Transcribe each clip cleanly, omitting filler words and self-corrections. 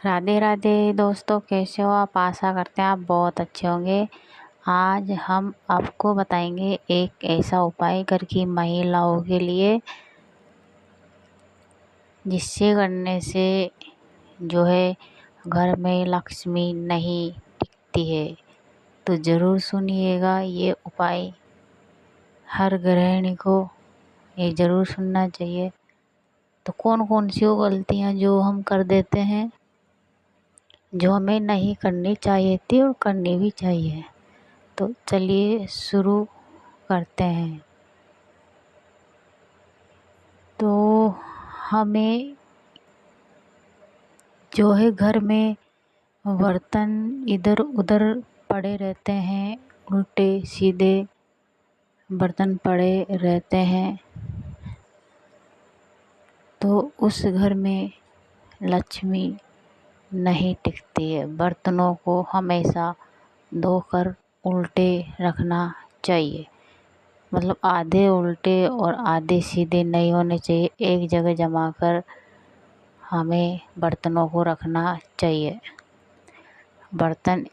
राधे राधे दोस्तों, कैसे हो आप। आशा करते हैं आप बहुत अच्छे होंगे। आज हम आपको बताएंगे एक ऐसा उपाय घर की महिलाओं के लिए जिससे करने से जो है घर में लक्ष्मी नहीं टिकती है। तो ज़रूर सुनिएगा ये उपाय। हर गृहिणी को ये ज़रूर सुनना चाहिए। तो कौन कौन सी वो गलतियाँ जो हम कर देते हैं, जो हमें नहीं करनी चाहिए थी और करनी भी चाहिए। तो चलिए शुरू करते हैं। तो हमें जो है घर में बर्तन इधर उधर पड़े रहते हैं, उल्टे सीधे बर्तन पड़े रहते हैं, तो उस घर में लक्ष्मी नहीं टिकती है। बर्तनों को हमेशा धोकर उल्टे रखना चाहिए। मतलब आधे उल्टे और आधे सीधे नहीं होने चाहिए। एक जगह जमा कर हमें बर्तनों को रखना चाहिए। बर्तन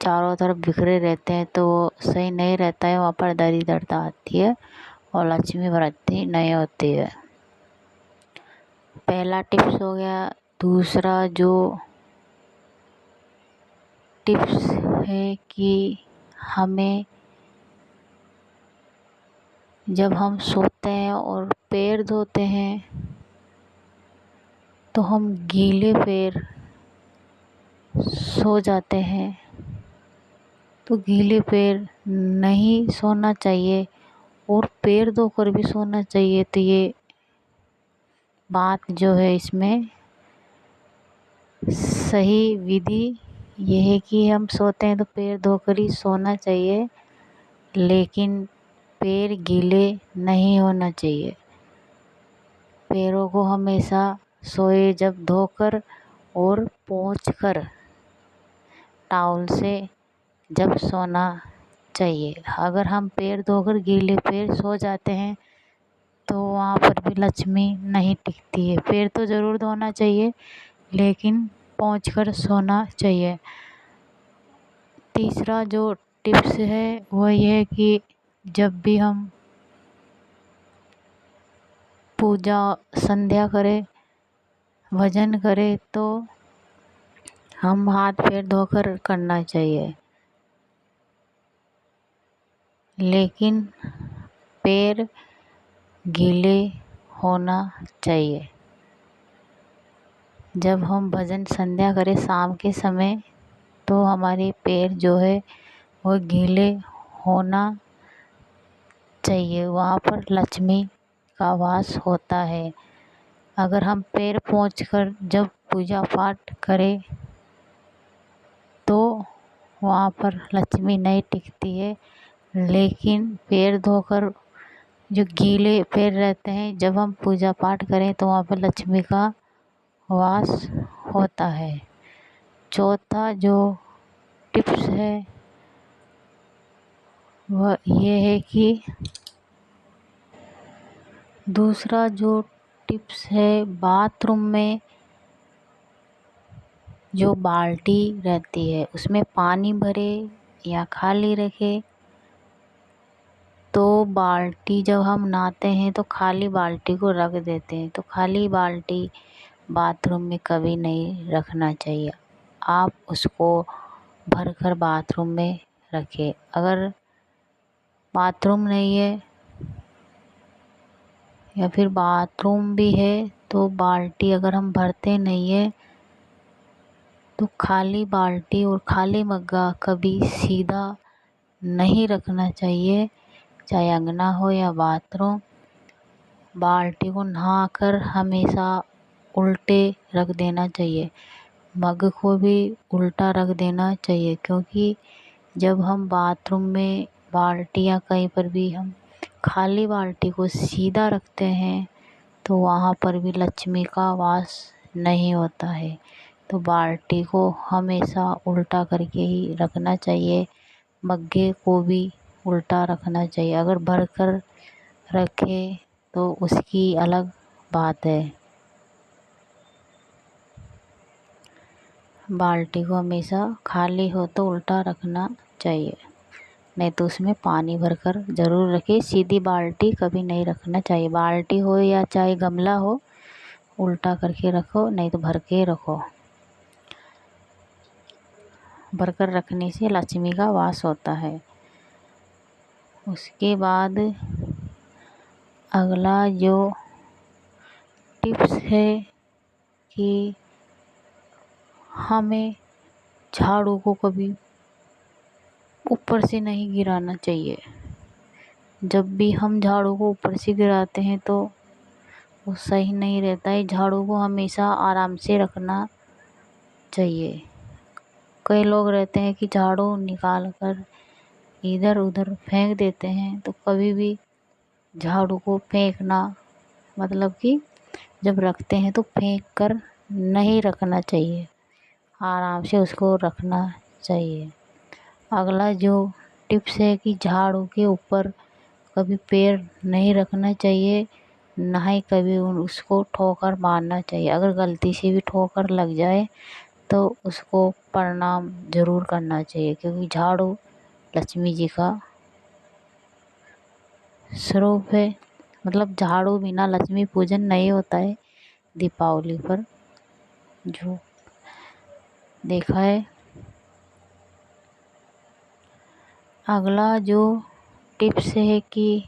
चारों तरफ बिखरे रहते हैं तो वो सही नहीं रहता है, वहाँ पर दरिद्रता आती है और लक्ष्मी वृद्धि नहीं होती है। पहला टिप्स हो गया। दूसरा जो टिप्स है कि हमें जब हम सोते हैं और पैर धोते हैं तो हम गीले पैर सो जाते हैं। तो गीले पैर नहीं सोना चाहिए और पैर धोकर भी सोना चाहिए। तो ये बात जो है इसमें सही विधि ये है कि हम सोते हैं तो पैर धोकर ही सोना चाहिए, लेकिन पैर गीले नहीं होना चाहिए। पैरों को हमेशा सोए जब धोकर और पोंछकर टॉवल से जब सोना चाहिए। अगर हम पैर धोकर गीले पैर सो जाते हैं तो वहाँ पर भी लक्ष्मी नहीं टिकती है। पैर तो ज़रूर धोना चाहिए, लेकिन पोंछकर सोना चाहिए। तीसरा जो टिप्स है वो ये है कि जब भी हम पूजा संध्या करें, भजन करें, तो हम हाथ पैर धोकर करना चाहिए, लेकिन पैर गीले होना चाहिए। जब हम भजन संध्या करें शाम के समय तो हमारे पैर जो है वो गीले होना चाहिए। वहाँ पर लक्ष्मी का वास होता है। अगर हम पैर पोंछकर जब पूजा पाठ करें तो वहाँ पर लक्ष्मी नहीं टिकती है, लेकिन पैर धोकर जो गीले पैर रहते हैं जब हम पूजा पाठ करें तो वहाँ पर लक्ष्मी का वास होता है। चौथा जो टिप्स है वह ये है कि दूसरा जो टिप्स है, बाथरूम में जो बाल्टी रहती है उसमें पानी भरे या खाली रखे। तो बाल्टी जब हम नहाते हैं तो खाली बाल्टी को रख देते हैं, तो खाली बाल्टी बाथरूम में कभी नहीं रखना चाहिए। आप उसको भरकर बाथरूम में रखें। अगर बाथरूम नहीं है या फिर बाथरूम भी है तो बाल्टी अगर हम भरते नहीं है तो खाली बाल्टी और खाली मग्गा कभी सीधा नहीं रखना चाहिए, चाहे अंगना हो या बाथरूम। बाल्टी को नहाकर हमेशा उल्टे रख देना चाहिए। मग को भी उल्टा रख देना चाहिए, क्योंकि जब हम बाथरूम में बाल्टी या कहीं पर भी हम खाली बाल्टी को सीधा रखते हैं तो वहाँ पर भी लक्ष्मी का वास नहीं होता है। तो बाल्टी को हमेशा उल्टा करके ही रखना चाहिए। मग्गे को भी उल्टा रखना चाहिए। अगर भर कर रखे तो उसकी अलग बात है। बाल्टी को हमेशा खाली हो तो उल्टा रखना चाहिए, नहीं तो उसमें पानी भरकर ज़रूर रखें। सीधी बाल्टी कभी नहीं रखना चाहिए। बाल्टी हो या चाहे गमला हो, उल्टा करके रखो, नहीं तो भर के रखो। भरकर रखने से लक्ष्मी का वास होता है। उसके बाद अगला जो टिप्स है कि हमें झाड़ू को कभी ऊपर से नहीं गिराना चाहिए। जब भी हम झाड़ू को ऊपर से गिराते हैं तो वो सही नहीं रहता है। झाड़ू को हमेशा आराम से रखना चाहिए। कई लोग रहते हैं कि झाड़ू निकाल कर इधर उधर फेंक देते हैं, तो कभी भी झाड़ू को फेंकना मतलब कि जब रखते हैं तो फेंक कर नहीं रखना चाहिए, आराम से उसको रखना चाहिए। अगला जो टिप्स है कि झाड़ू के ऊपर कभी पैर नहीं रखना चाहिए, ना ही कभी उसको ठोकर मारना चाहिए। अगर गलती से भी ठोकर लग जाए तो उसको प्रणाम ज़रूर करना चाहिए, क्योंकि झाड़ू लक्ष्मी जी का स्वरूप है। मतलब झाड़ू बिना लक्ष्मी पूजन नहीं होता है। दीपावली पर जो देखा है। अगला जो टिप्स है कि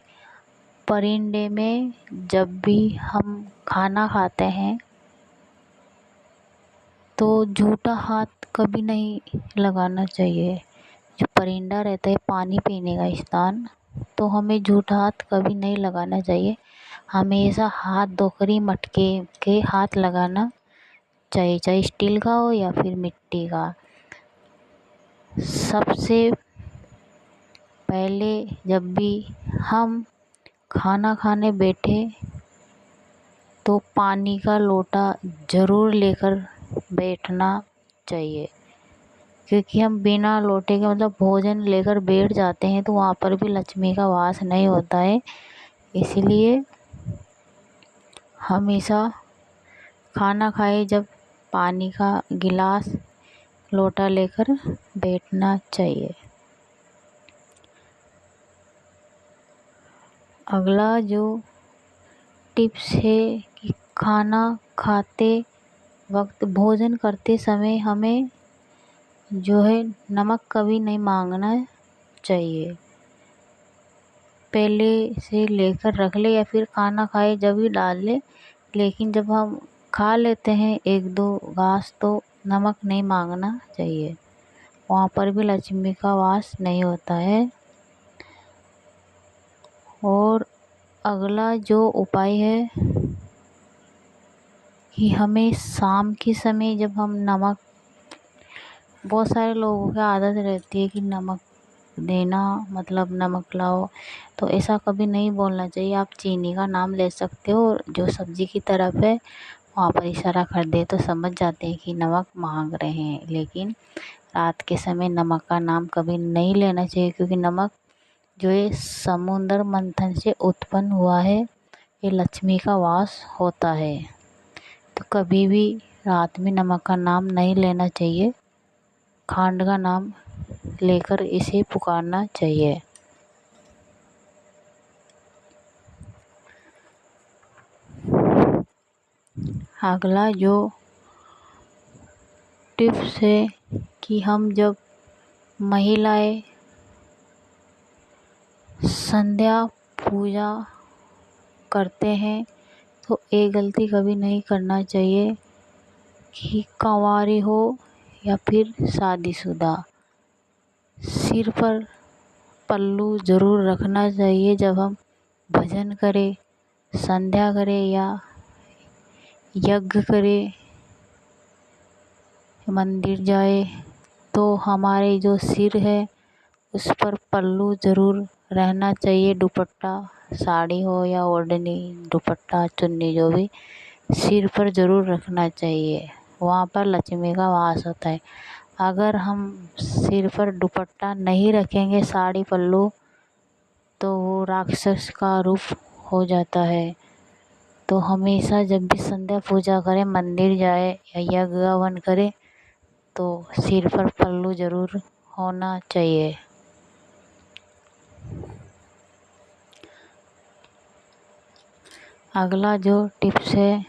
परिंदे में जब भी हम खाना खाते हैं तो झूठा हाथ कभी नहीं लगाना चाहिए। जो परिंदा रहता है पानी पीने का स्थान, तो हमें झूठा हाथ कभी नहीं लगाना चाहिए। हमेशा हाथ धोकर मटके के हाथ लगाना चाहिए, चाहे स्टील का हो या फिर मिट्टी का। सबसे पहले जब भी हम खाना खाने बैठे तो पानी का लोटा ज़रूर लेकर बैठना चाहिए, क्योंकि हम बिना लोटे के मतलब भोजन लेकर बैठ जाते हैं तो वहाँ पर भी लक्ष्मी का वास नहीं होता है। इसलिए हमेशा खाना खाए जब पानी का गिलास लोटा लेकर बैठना चाहिए। अगला जो टिप्स है कि खाना खाते वक्त भोजन करते समय हमें जो है नमक कभी नहीं मांगना चाहिए। पहले से लेकर रख ले या फिर खाना खाए जब भी डाल ले, लेकिन जब हम खा लेते हैं एक दो घास तो नमक नहीं मांगना चाहिए। वहाँ पर भी लक्ष्मी का वास नहीं होता है। और अगला जो उपाय है कि हमें शाम के समय जब हम नमक, बहुत सारे लोगों की आदत रहती है कि नमक देना मतलब नमक लाओ, तो ऐसा कभी नहीं बोलना चाहिए। आप चीनी का नाम ले सकते हो और जो सब्जी की तरफ है वहाँ पर इशारा कर दे तो समझ जाते हैं कि नमक मांग रहे हैं। लेकिन रात के समय नमक का नाम कभी नहीं लेना चाहिए, क्योंकि नमक जो है समुद्र मंथन से उत्पन्न हुआ है, ये लक्ष्मी का वास होता है। तो कभी भी रात में नमक का नाम नहीं लेना चाहिए, खांड का नाम लेकर इसे पुकारना चाहिए। अगला जो टिप्स है कि हम जब महिलाएं संध्या पूजा करते हैं तो एक गलती कभी नहीं करना चाहिए कि कंवारी हो या फिर शादीशुदा, सिर पर पल्लू ज़रूर रखना चाहिए। जब हम भजन करें, संध्या करें या यज्ञ करें, मंदिर जाए, तो हमारे जो सिर है उस पर पल्लू ज़रूर रहना चाहिए। दुपट्टा, साड़ी हो या ओढ़नी, दुपट्टा चुन्नी जो भी, सिर पर ज़रूर रखना चाहिए। वहाँ पर लक्ष्मी का वास होता है। अगर हम सिर पर दुपट्टा नहीं रखेंगे, साड़ी पल्लू, तो वो राक्षस का रूप हो जाता है। तो हमेशा जब भी संध्या पूजा करें, मंदिर जाए या यज्ञ हवन करें, तो सिर पर पल्लू ज़रूर होना चाहिए। अगला जो टिप्स है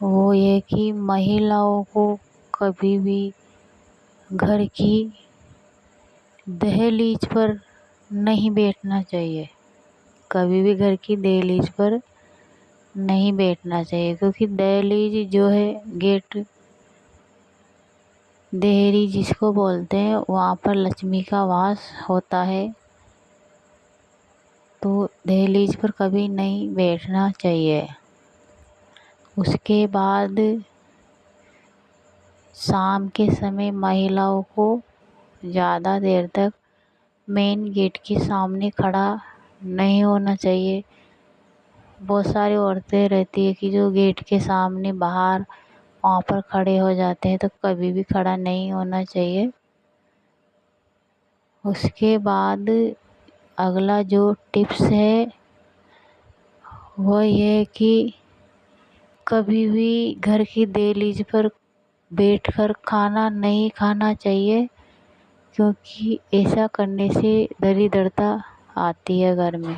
वो ये कि महिलाओं को कभी भी घर की दहलीज पर नहीं बैठना चाहिए। कभी भी घर की दहलीज पर नहीं बैठना चाहिए, क्योंकि दहलीज जो है गेट देहरी जिसको बोलते हैं, वहाँ पर लक्ष्मी का वास होता है। तो दहलीज पर कभी नहीं बैठना चाहिए। उसके बाद शाम के समय महिलाओं को ज़्यादा देर तक मेन गेट के सामने खड़ा नहीं होना चाहिए। बहुत सारी औरतें रहती है कि जो गेट के सामने बाहर वहाँ पर खड़े हो जाते हैं, तो कभी भी खड़ा नहीं होना चाहिए। उसके बाद अगला जो टिप्स है वो ये कि कभी भी घर की दहलीज पर बैठकर खाना नहीं खाना चाहिए, क्योंकि ऐसा करने से दरिद्रता आती है घर में।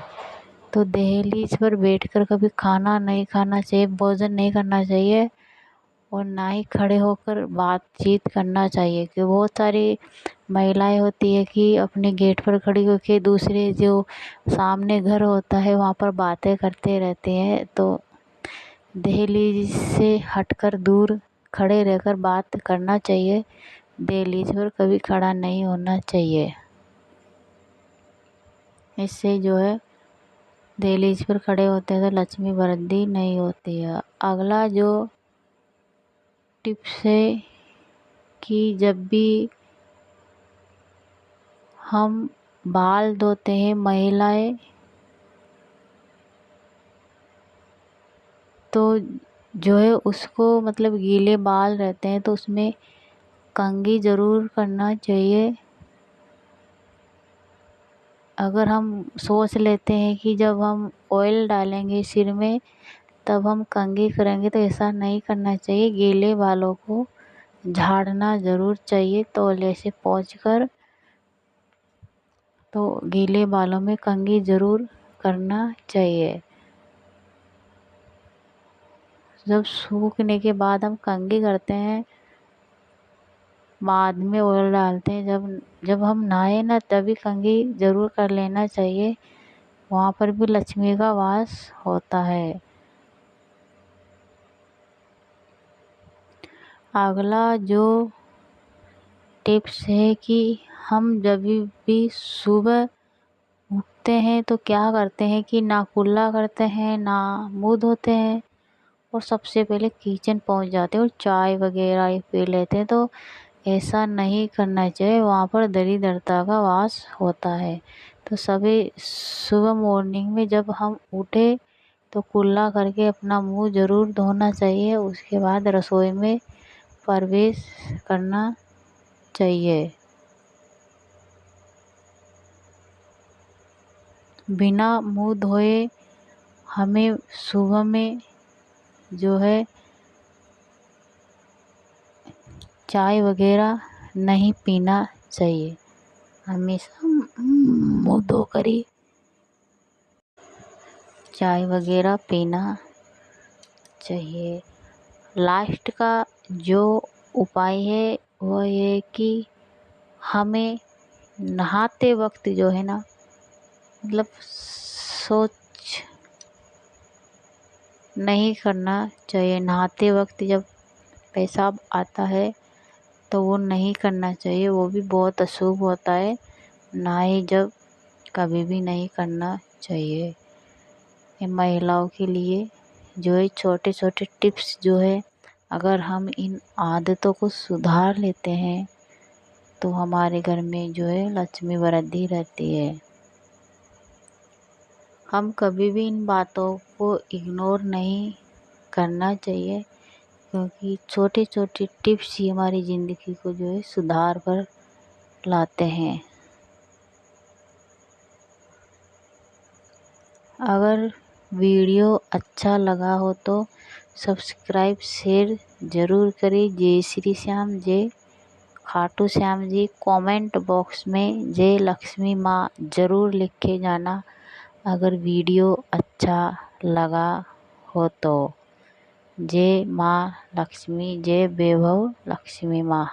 तो दहलीज पर बैठकर कभी खाना नहीं खाना चाहिए, भोजन नहीं करना चाहिए, और ना ही खड़े होकर बातचीत करना चाहिए। कि बहुत सारी महिलाएं होती है कि अपने गेट पर खड़ी होकर दूसरे जो सामने घर होता है वहाँ पर बातें करते रहते हैं। तो दहलीज से हटकर दूर खड़े रहकर बात करना चाहिए, दहलीज पर कभी खड़ा नहीं होना चाहिए। इससे जो है दहलीज पर खड़े होते हैं तो लक्ष्मी वृद्धि नहीं होती है। अगला जो टिप्स है कि जब भी हम बाल धोते हैं महिलाएं, तो जो है उसको मतलब गीले बाल रहते हैं तो उसमें कंघी ज़रूर करना चाहिए। अगर हम सोच लेते हैं कि जब हम ऑयल डालेंगे सिर में तब हम कंघी करेंगे, तो ऐसा नहीं करना चाहिए। गीले बालों को झाड़ना ज़रूर चाहिए तौलिए से पोंछकर। तो गीले बालों में कंघी ज़रूर करना चाहिए। जब सूखने के बाद हम कंघी करते हैं, बाद में ऑयल डालते हैं, जब हम नहाए ना तभी कंघी ज़रूर कर लेना चाहिए। वहाँ पर भी लक्ष्मी का वास होता है। अगला जो टिप्स है कि हम जब भी सुबह उठते हैं तो क्या करते हैं कि ना कुल्ला करते हैं ना मुँह धोते हैं, और सबसे पहले किचन पहुंच जाते हैं और चाय वगैरह ही पी लेते हैं। तो ऐसा नहीं करना चाहिए, वहाँ पर दरिद्रता का वास होता है। तो सभी सुबह मॉर्निंग में जब हम उठे तो कुल्ला करके अपना मुंह ज़रूर धोना चाहिए। उसके बाद रसोई में प्रवेश करना चाहिए। बिना मुंह धोए हमें सुबह में जो है चाय वगैरह नहीं पीना चाहिए। हमेशा मुंह धोकर ही चाय वगैरह पीना चाहिए। लास्ट का जो उपाय है वो ये कि हमें नहाते वक्त जो है ना, मतलब सोच नहीं करना चाहिए। नहाते वक्त जब पेशाब आता है तो वो नहीं करना चाहिए, वो भी बहुत अशुभ होता है। नहाए जब कभी भी नहीं करना चाहिए। ये महिलाओं के लिए जो है छोटे छोटे टिप्स जो है, अगर हम इन आदतों को सुधार लेते हैं तो हमारे घर में जो है लक्ष्मी वृद्धि रहती है। हम कभी भी इन बातों को इग्नोर नहीं करना चाहिए, क्योंकि छोटे छोटे टिप्स ही हमारी ज़िंदगी को जो है सुधार पर लाते हैं। अगर वीडियो अच्छा लगा हो तो सब्सक्राइब शेयर ज़रूर करें। जय श्री श्याम, जय खाटू श्याम जी। कमेंट बॉक्स में जय लक्ष्मी माँ ज़रूर लिख के जाना अगर वीडियो अच्छा लगा हो तो। जय माँ लक्ष्मी, जय वैभव लक्ष्मी माँ।